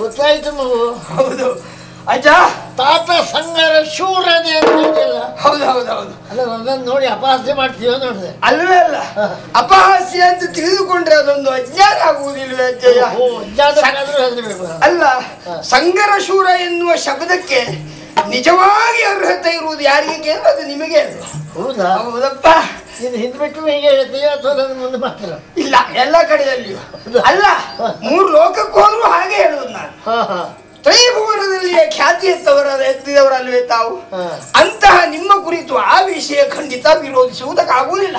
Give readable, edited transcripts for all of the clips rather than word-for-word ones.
ಗೊತ್ತಾಯ್ತು ಮಗು. ಹೌದು ಅಜ್ಜ. ತಾತ ಸಂಗರ ಶೂರನೇ ಅಂತಿಲ್ಲ. ಹೌದು ಹೌದು ಹೌದು. ಅಲ್ಲ ನನ್ನನ್ನು ನೋಡಿ ಅಪಹಾಸ್ಯ ಮಾಡ್ತೀವೋ ನೋಡಿದೆ. ಅಲ್ವೇ ಅಲ್ಲ, ಅಪಹಾಸ್ಯ ಅಂತ ತಿಳಿದುಕೊಂಡ್ರೆ ಅದೊಂದು ಅಜ್ಞಾನ ಆಗುವುದಿಲ್ವೇ ಅಜ್ಜಯ್ಯ? ಅಲ್ಲ, ಸಂಗರ ಶೂರ ಎನ್ನುವ ಶಬ್ದಕ್ಕೆ ನಿಜವಾಗಿ ಅರ್ಹತೆ ಇರುವುದು ಯಾರಿಗೆ ಕೇಳಿದ್ರೆ ಅದು ನಿಮಗೆ. ಹೌದಾ? ಹೌದಪ್ಪ. ನೀನು ಹಿಂದ್ಬಿಟ್ಟು ಹೀಗೆ ಹೇಳ್ತೀಯ ಅಥವಾ ನನ್ನ ಮುಂದೆ ಮಾತ್ರ? ಇಲ್ಲ, ಎಲ್ಲ ಕಡೆಯಲ್ಲಿಯೂ ಅಲ್ಲ. 3 ಲೋಕಕ್ಕೂ ಹೋದ್ರು ಹಾಗೆ ಹೇಳುವುದು ನಾನು. ತ್ರೈಭುವನದಲ್ಲಿ ಖ್ಯಾತಿ ಎತ್ತಿದವರಲ್ವೇ ತಾವು? ಅಂತಹ ನಿಮ್ಮ ಕುರಿತು ಆ ವಿಷಯ ಖಂಡಿತ ವಿರೋಧಿಸುವುದಕ್ಕಾಗುವುದಿಲ್ಲ.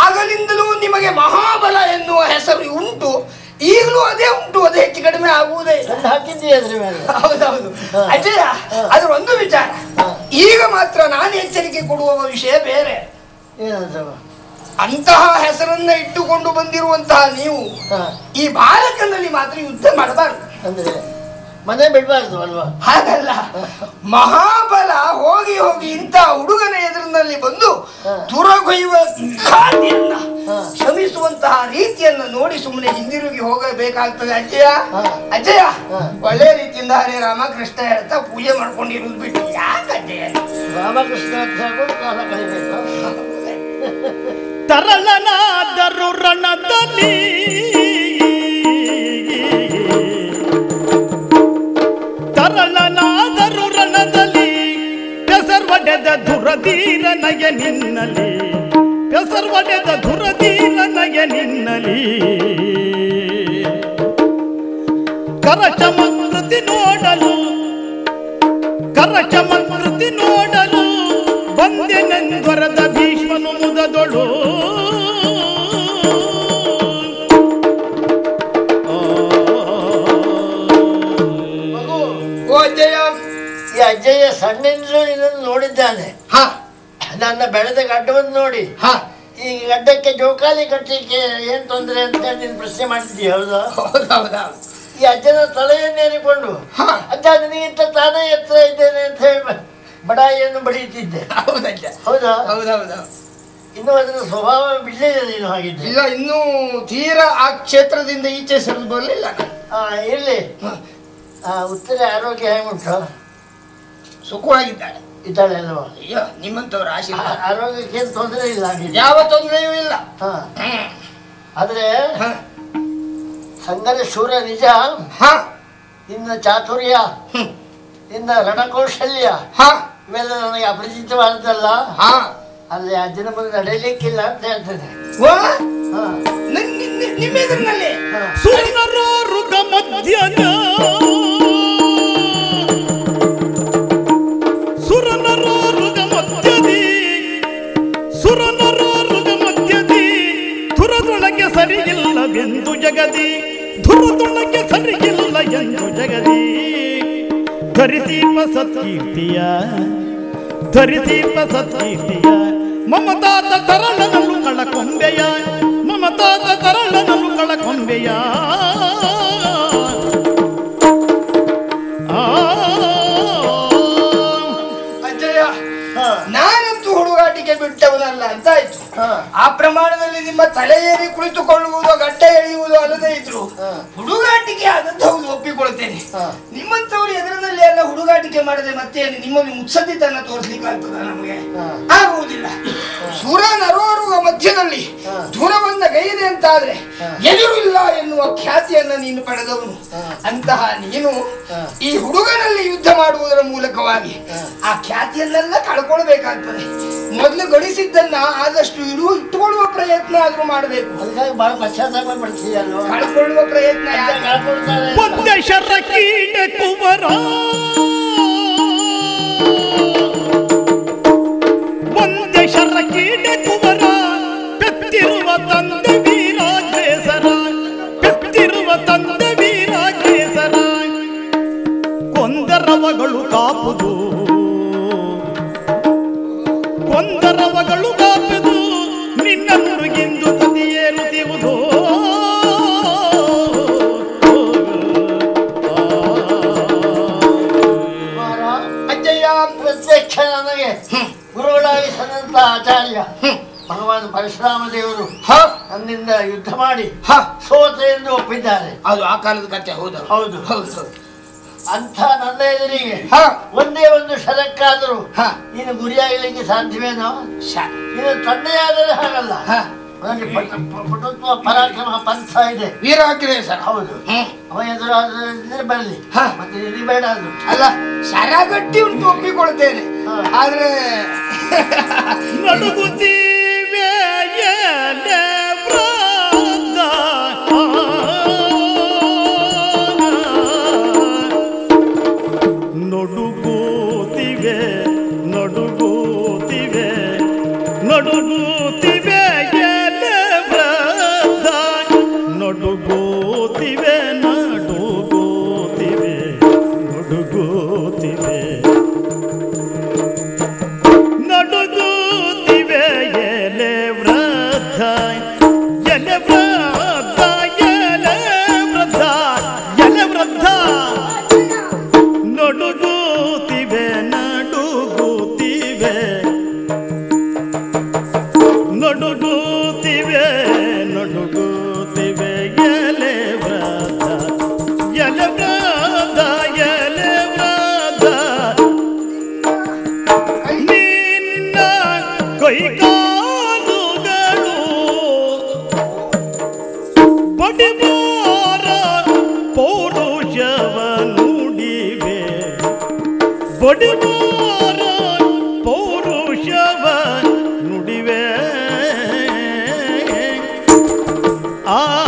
ಆಗಲಿಂದಲೂ ನಿಮಗೆ ಮಹಾಬಲ ಎನ್ನುವ ಹೆಸರು ಉಂಟು, ಈಗಲೂ ಅದೇ ಉಂಟು, ಅದು ಹೆಚ್ಚು ಕಡಿಮೆ ಆಗುವುದೇ. ಹೌದೌದು ಅಜಯ, ಅದ್ರ ಒಂದು ವಿಚಾರ. ಈಗ ಮಾತ್ರ ನಾನು ಎಚ್ಚರಿಕೆ ಕೊಡುವ ವಿಷಯ ಬೇರೆ. ಅಂತಹ ಹೆಸರನ್ನ ಇಟ್ಟುಕೊಂಡು ಬಂದಿರುವಂತಹ ನೀವು ಈ ಬಾಲಕನಲ್ಲಿ ಮಾತ್ರ ಯುದ್ಧ ಮಾಡಬಾರದು. ಅಂದ್ರೆ ಮನೆ ಬಿಡಬಾರ್ದು ಅಲ್ವಾ? ಹಾಗಲ್ಲ, ಮಹಾಬಲ ಹೋಗಿ ಹೋಗಿ ಇಂಥ ಹುಡುಗನ ಎದುರಿನಲ್ಲಿ ಬಂದು ತುರಗೊಯ್ಯುವ ಖಾತಿಯನ್ನ ಶ್ರಮಿಸುವಂತಹ ರೀತಿಯನ್ನ ನೋಡಿ ಸುಮ್ಮನೆ ಹಿಂದಿರುಗಿ ಹೋಗಬೇಕಾಗ್ತದೆ ಅಜ್ಜಯ್ಯ. ಅಜ್ಜಯ್ಯ, ಒಳ್ಳೆ ರೀತಿಯಿಂದ ಹರೇ ರಾಮಕೃಷ್ಣ ಹೇಳ್ತಾ ಪೂಜೆ ಮಾಡ್ಕೊಂಡಿರುವುದು ಬಿಟ್ಟು ಯಾಕೆ ಅಜ್ಜಯ್ಯ ರಾಮಕೃಷ್ಣ ಅಂತ ಹೇಳ್ಕೊಂಡು ಕಾಲ ಕಳಿಬೇಕು? ತರಳನಾದರು ರಣದಲ್ಲಿ ತರಳನಾದರು ರಣದಲ್ಲಿ ಪೆಸರ್ವಡೆದ ಧುರಧೀರ ನಯ ನಿನ್ನಲಿ ಪೆಸರ್ವಡೆದ ಧುರಧೀರ ನಯ ನಿನ್ನಲಿ ಕರಚಮಕೃತಿ ನೋಡಲು ಕರಚಮಕೃತಿ ನೋಡಲು ಬಂದೆನೆಂದೊರದ ಭೀಷ್ಮನು ಮುದದೊಳು ಈ ಅಜ್ಜಯ್ಯ ಸಣ್ಣಿಂದಲೂ ಇದನ್ನು ನೋಡಿದ್ದಾನೆ. ನನ್ನ ಬೆಳೆದ ಗಡ್ಡವನ್ನು ನೋಡಿ ಈ ಗಡ್ಡಕ್ಕೆ ಜೋಕಾಲಿ ಕಟ್ಟಲಿಕ್ಕೆ ಏನ್ ತೊಂದರೆ ಅಂತ ನೀನು ಪ್ರಶ್ನೆ ಮಾಡಿದ್ದೀಯ. ಹೌದಾ? ಈ ಅಜ್ಜನ ತಲೆಯನ್ನೇರಿಕೊಂಡು ಅಜ್ಜ ನಿನಗಿಂತ ತಾನೇ ಎತ್ತರ ಇದ್ದೇನೆ ಅಂತ ಹೇಳಿ ಬಡಾಯಿಯನ್ನು ಬಡಿಯುತ್ತಿದ್ದೆ. ಹೌದಾ? ಹೌದೌದು. ಇನ್ನು ಅದರ ಸ್ವಭಾವ ಬಿಡಲಿಲ್ಲ ನೀನು ಹಾಗಿದ್ದೆ? ಇಲ್ಲ, ಇನ್ನೂ ತೀರಾ ಆ ಕ್ಷೇತ್ರದಿಂದ ಈಚೆ ಸರಿದು ಬರಲಿಲ್ಲ. ಇರ್ಲಿ. ಉತ್ತರ ಆರೋಗ್ಯ ಹೇಗುಂಟು? ಸುಖವಾಗಿದ್ದಾಳೆ ಇದ್ದಾಳೆ ಅಲ್ವಾ? ಅಯ್ಯೋ, ನಿಮ್ಮಂತವ್ರ ಆಶೀರ್ವಾದ. ಆರೋಗ್ಯಕ್ಕೆ ಏನು ತೊಂದರೆ ಇಲ್ಲ? ಯಾವ ತೊಂದರೆಯೂ ಇಲ್ಲ. ಆದ್ರೆ ಸಂಗರ ಶೂರ ನಿಜ. ನಿನ್ನ ಚಾತುರ್ಯ, ನಿನ್ನ ರಣಕೌಶಲ್ಯ ಇವೆಲ್ಲ ನನಗೆ ಅಪರಿಚಿತವಾದದ್ದಲ್ಲ. ಆದ್ರೆ ಅಜ್ಜನ ಮುಂದೆ ನಡೆಯಲಿಕ್ಕಿಲ್ಲ ಅಂತ ಹೇಳ್ತೇನೆ. ನಿಮ್ಮೆದುರಿನಲ್ಲಿ ಸುರನರೋರುಗ ಮಧ್ಯದ ಸುರನರೋರುಗ ಮಧ್ಯದಿ ಸುರನರೋರುಗ ಮಧ್ಯದಿ ಧುರದೊಳಗೆ ಸರಿಯಿಲ್ಲವೆಂದು ಜಗದಿ ಧುರದೊಳಗೆ ಸರಿಯಿಲ್ಲ ಎಂದು ಜಗದಿ ಧರಿದೀಪ ಸತ್ಕೀರ್ತಿಯ ಧರಿದೀಪ ಸತ್ಕೀರ್ತಿಯ ಮಮತಾದ ತರಳನಲು ಕಳಕೊಂಬೆಯ ಮಮತಾದ ತರಳನಲು ಕಳಕೊಂಬೆಯ ಅಜ್ಜಯ್ಯ, ನಾನಂತೂ ಹುಡುಗಾಟಿಕೆ ಬಿಟ್ಟವನಲ್ಲ ಅಂತಾಯ್ತು. ಆ ಪ್ರಮಾಣದಲ್ಲಿ ನಿಮ್ಮ ತಲೆ ಏರಿ ಕುಳಿತುಕೊಳ್ಳುವುದು, ಗಡ್ಡ ಎಳೆಯುವುದು ಅಲ್ಲದೆ ಇದ್ರು ಹುಡುಗಾಟಿಕೆ ಆದದ್ದು ಹೌದು, ಒಪ್ಪಿಕೊಳ್ತೇನೆ. ನಿಮ್ಮಂತವ್ರು ಎದುರಿನಲ್ಲಿ ಎಲ್ಲ ಹುಡುಗಾಟಿಕೆ ಮಾಡದೆ ಮತ್ತೆ ನಿಮ್ಮಲ್ಲಿ ಮುತ್ಸದ್ದಿತನ ತೋರಿಸ್ಲಿಕ್ಕೆ ಆಗ್ತದ? ನಮಗೆ ಆಗುವುದಿಲ್ಲ. ಸುರ ನರೋರುವ ಮಧ್ಯದಲ್ಲಿ ಧುರವನ್ನ ಗೈದೆ ಅಂತಾದ್ರೆ ಎದುರು ಇಲ್ಲ ಎನ್ನುವ ಖ್ಯಾತಿಯನ್ನ ನೀನು ಪಡೆದವನು. ಅಂತಹ ನೀನು ಈ ಹುಡುಗನಲ್ಲಿ ಯುದ್ಧ ಮಾಡುವುದರ ಮೂಲಕವಾಗಿ ಆ ಖ್ಯಾತಿಯನ್ನೆಲ್ಲ ಕಳ್ಕೊಳ್ಬೇಕಾಗ್ತದೆ. ಮೊದಲು ಗಳಿಸಿದ್ದನ್ನ ಆದಷ್ಟು ಇಟ್ಟುಕೊಳ್ಳುವ ಪ್ರಯತ್ನ ಆದ್ರೂ ಮಾಡಬೇಕು. ಅದಕ್ಕಾಗಿ ಬಹಳ ಪಶ್ಚಾತ್ತಾಪ ಪಡ್ತೀಯಲ್ವ? ಕಳ್ಕೊಳ್ಳುವ ಪ್ರಯತ್ನ ಒಂದೇ ಶರ ಕೀಟ ಕುವರ ಒಂದೇ ಶರ ಕೀಟ ಕುವರ ಪೆತ್ತಿರುವ ತಂದೆ ವೀರಾಗ್ರೇಸರ ಪೆತ್ತಿರುವ ತಂದೆ ವೀರಾಗ್ರೇಸರ ಕೊಂದರವಗಳು ಕಾಪುದು ಕೊಂದರವಗಳು ಕಾಪುದು ನಿನ್ನನ್ನು ಎಂದು ತದಿಯೇರುತ್ತಿರುವುದು ಪ್ರತ್ಯಕ್ಷ ನನಗೆ ಗುರುಗಳಾಗಿ ಸಂದಂತ ಆಚಾರ್ಯ ಭಗವಾನ್ ಪರಶುರಾಮ ದೇವರು ನನ್ನಿಂದ ಯುದ್ಧ ಮಾಡಿ ಸೋತ ಎಂದು ಒಪ್ಪಿದ್ದಾರೆ. ಅದು ಆ ಕಾಲದ ಕಥೆ. ಹೌದು ಹೌದು ಹೌದು. ಅಂತ ನನ್ನ ಎದುರಿಗೆ ಒಂದೇ ಒಂದು ಷರಕ್ಕಾದರೂ ನೀನು ಗುರಿಯಾಗಲಿಕ್ಕೆ ಸಾಧ್ಯವೇನೋ? ನೀನು ತಂದೆಯಾದರೆ ಹಾಗಲ್ಲ. ಪಟುತ್ವ ಪರಾಕ್ರಮ ಪಂಥ ಇದೆ, ವೀರಾಗ್ರೇಸ. ಹೌದು. ಅವ ಎದುರಾದ್ರೆ ಬರಲಿ, ಮತ್ತೆ ಇಲ್ಲಿ ಬೇಡ. ಅದು ಅಲ್ಲ, ಶರ ಗಟ್ಟಿ ಉಂಟು, ಒಪ್ಪಿಕೊಳ್ತೇನೆ. ಆದ್ರೆ ನಡುಗುತ್ತೀವೆ ನಡುಗುತ್ತಿವೆ ನಡುಗುತ್ತಿವೆ ನಡುಗುತ್ತಿವೆ ವೃದ್ಧ ನಡುಗುತ್ತಿವೆ ನಡುಗುತ್ತಿವೆ ನಡುಗುತ್ತಿವೆ ನಡುಗುತ್ತಿವೆ ಎಲೆ ವೃದ್ಧ ಎಲೆ ವೃದ್ಧ ಎಲೆ ವೃದ್ಧ ಎಲೆ ವೃದ್ಧ ನಡುಗುತ್ತಿವೆ ನಡುಗುತ್ತಿವೆ ನಡುಗುತ್ತಿವೆ ನಡುಗುತ್ತಿವೆ ಎಲೆ ವೃದ್ಧ ಎಲೆ ವೃದ್ಧ ಎಲೆ ವೃದ್ಧ ನಿನ್ನ ಕೈಕಾಲುಗಳು ಬಡಿಬಾರ ಪೌರುಷವ ನುಡಿವೆ ಬಡಿಬಾರ ಪೌರುಷವ ನುಡಿವೆ ಆಗ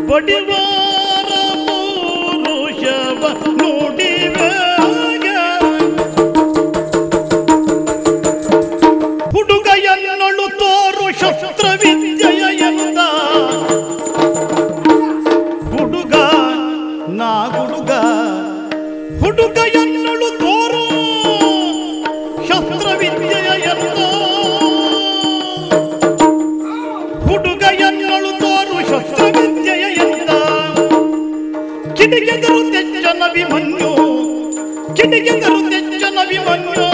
ಬಡಿವಾರ ಪೌರುಷವ ನುಡಿವೆ ಹುಡುಗ ಎನ್ನಳು ತೋರು ಶಸ್ತ್ರವಿದ್ಯೆಯ ಎಂದ ಹುಡುಗ ನಾ ಹುಡುಗ ಹುಡುಗ ಎನ್ನಳು ತೋರು ಶಸ್ತ್ರವಿದ್ಯೆಯ ಎಂದ ಹುಡುಗ ಎನ್ನಳು ತೋರು ಶಸ್ತ್ರವಿದ್ಯೆಯ ಎಂದ ಕಿಡಿಗೆದರು ತೆಜ್ಜನ ವಿಮನ್ಯು ಕಿಡಿಗೆದರು ತೆಜ್ಜನ ವಿಮನ್ಯು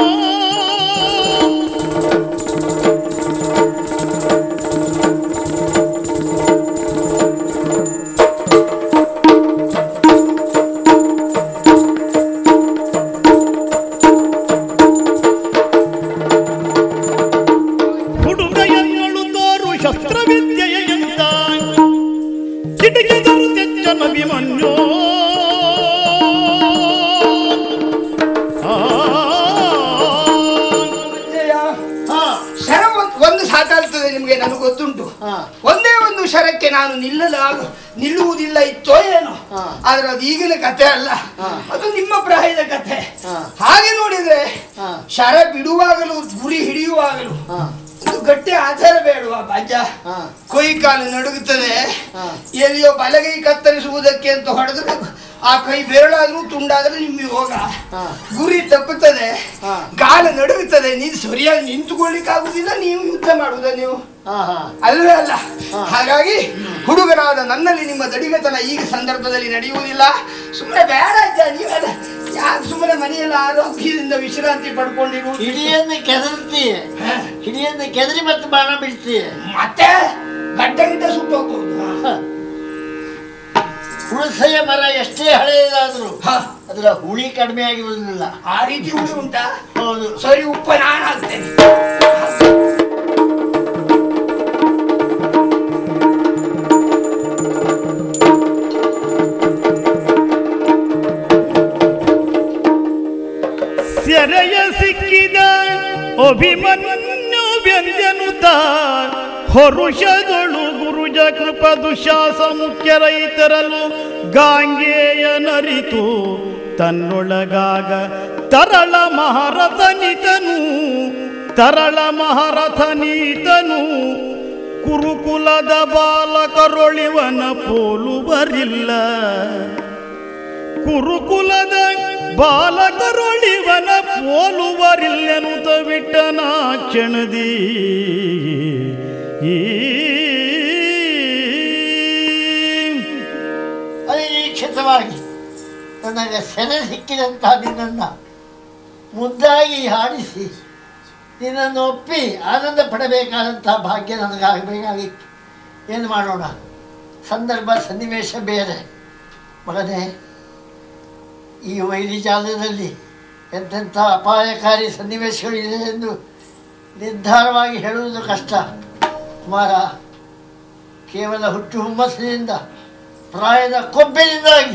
ಹುಡುಗ ಎನ್ನಳು ತೋರು ಶಸ್ತ್ರವಿದ್ಯೆಯ ಎಂದ ಕಿಡಿಗೆದರು ತೆಜ್ಜನ ವಿಮನ್ಯು ಶರ ಒಂದು ಸಾಕಾಗ್ತದೆ ನಿಮ್ಗೆ, ನನಗೆ ಗೊತ್ತುಂಟು. ಒಂದೇ ಒಂದು ಶರಕ್ಕೆ ನಾನು ನಿಲ್ಲುವುದಿಲ್ಲ ಇತ್ತೋ ಏನೋ. ಆದ್ರೆ ಅದು ಈಗಿನ ಕಥೆ ಅಲ್ಲ, ಅದು ನಿಮ್ಮ ಪ್ರಾಯದ ಕಥೆ. ಹಾಗೆ ನೋಡಿದ್ರೆ ಶರ ಬಿಡುವಾಗಲೂ ಗುರಿ ಹಿಡಿಯುವಾಗಲೂ ಒಂದು ಗಟ್ಟಿ ಆಚಾರ ಬೇಡುವ ಬಾಜ. ಕೊಯ್ ಕಾಲು ನಡುಗುತ್ತದೆ, ಎಲ್ಲಿಯೋ ಬಲಗೈ ಕತ್ತರಿಸುವುದಕ್ಕೆ ಅಂತ ಹೊಡೆದ್ರೆ ಆ ಕೈ ಬೆರಳಾದ್ರೂ ತುಂಡಾದ್ರೆ ನಿಮಗೆ ಹೋಗ. ಗುರಿ ತಪ್ಪುತ್ತದೆ, ಕಾಲ ನಡುಗುತ್ತದೆ, ನೀನು ಸರಿಯಾಗಿ ನಿಂತುಕೊಳ್ಳಿಕ್ಕಾಗುದಿಲ್ಲ, ನೀವು ಯುದ್ಧ ಮಾಡುವುದ ನೀವು ಅಲ್ವೇ ಅಲ್ಲ. ಹಾಗಾಗಿ ಹುಡುಗನಾದ ನನ್ನಲ್ಲಿ ನಿಮ್ಮ ದಡಿಗತನ ಈಗ ಸಂದರ್ಭದಲ್ಲಿ ನಡೆಯುವುದಿಲ್ಲ. ಸುಮ್ಮನೆ ಬೇಡ ಅಜ್ಜ, ನೀವೆಲ್ಲ ಯಾಕೆ ಸುಮ್ಮನೆ ಮನೆಯಲ್ಲ ಆರೋಗ್ಯದಿಂದ ವಿಶ್ರಾಂತಿ ಪಡ್ಕೊಂಡಿರು. ಹಿಡಿಯನ್ನು ಕೆದರ್ತೀಯ, ಹಿಡಿಯನ್ನು ಕೆದರಿ ಮತ್ತೆ ಬಾಣ ಬಿಡ್ತೀಯ, ಮತ್ತೆ ಗಡ್ಡ ಗಿಡ್ಡ ಸುಟ್ಟೋಗ್ಬೋದು. ಹುಣಸೆಯ ಮರ ಎಷ್ಟೇ ಹಳೆಯದಾದ್ರೂ ಅದರ ಹುಳಿ ಕಡಿಮೆ ಆಗಿರುವುದಿಲ್ಲ. ಆ ರೀತಿ ಹುಳಿ ಉಂಟಾ? ಹೌದು. ಸರಿ, ಉಪ್ಪ ನಾನು ಹಾಕ್ತೇನೆ. ಸೆರೆಯ ಸಿಕ್ಕಿದ ಅಭಿಮನ್ಯು ವ್ಯಂಜನುತ ಹೊರುಷದೊಳು ಗುರುಜ ಕೃಪ ದುಶಾಸ ಮುಖ್ಯ ರೈತರಲು ಗಾಂಗೇಯ ನರಿತು ತನ್ನೊಳಗಾಗ ತರಳ ಮಹಾರಥನಿತನು ತರಳ ಮಹಾರಥ ನೀತನು ಕುರುಕುಲದ ಬಾಲಕರೊಳಿವನ ಪೋಲುವರಿಲ್ಲ. ಕುರುಕುಲದ ಬಾಲಕರೊಳಿವನ ಪೋಲುವರಿಲ್ಲೆನುತ ಬಿಟ್ಟನ ಕ್ಷಣದಿ. ಅನಿರೀಕ್ಷಿತವಾಗಿ ನನಗೆ ಸೆರೆ ಸಿಕ್ಕಿದಂತಹ ನಿನ್ನನ್ನು ಮುದ್ದಾಗಿ ಹಾಡಿಸಿ ನಿನ್ನನ್ನು ಒಪ್ಪಿ ಆನಂದ ಪಡಬೇಕಾದಂತಹ ಭಾಗ್ಯ ನನಗಾಗಬೇಕಾಗಿತ್ತು. ಏನು ಮಾಡೋಣ, ಸಂದರ್ಭ ಸನ್ನಿವೇಶ ಬೇರೆ. ಮಗನೇ, ಈ ವೈರಿಜಾಲದಲ್ಲಿ ಎಂತೆಂಥ ಅಪಾಯಕಾರಿ ಸನ್ನಿವೇಶಗಳಿದೆ ಎಂದು ನಿರ್ಧಾರವಾಗಿ ಹೇಳುವುದು ಕಷ್ಟ. ಕುಮಾರ, ಕೇವಲ ಹುಟ್ಟು ಹುಮ್ಮಸ್ಸಿನಿಂದ ಪ್ರಾಯದ ಕೊಬ್ಬಿನಿಂದಾಗಿ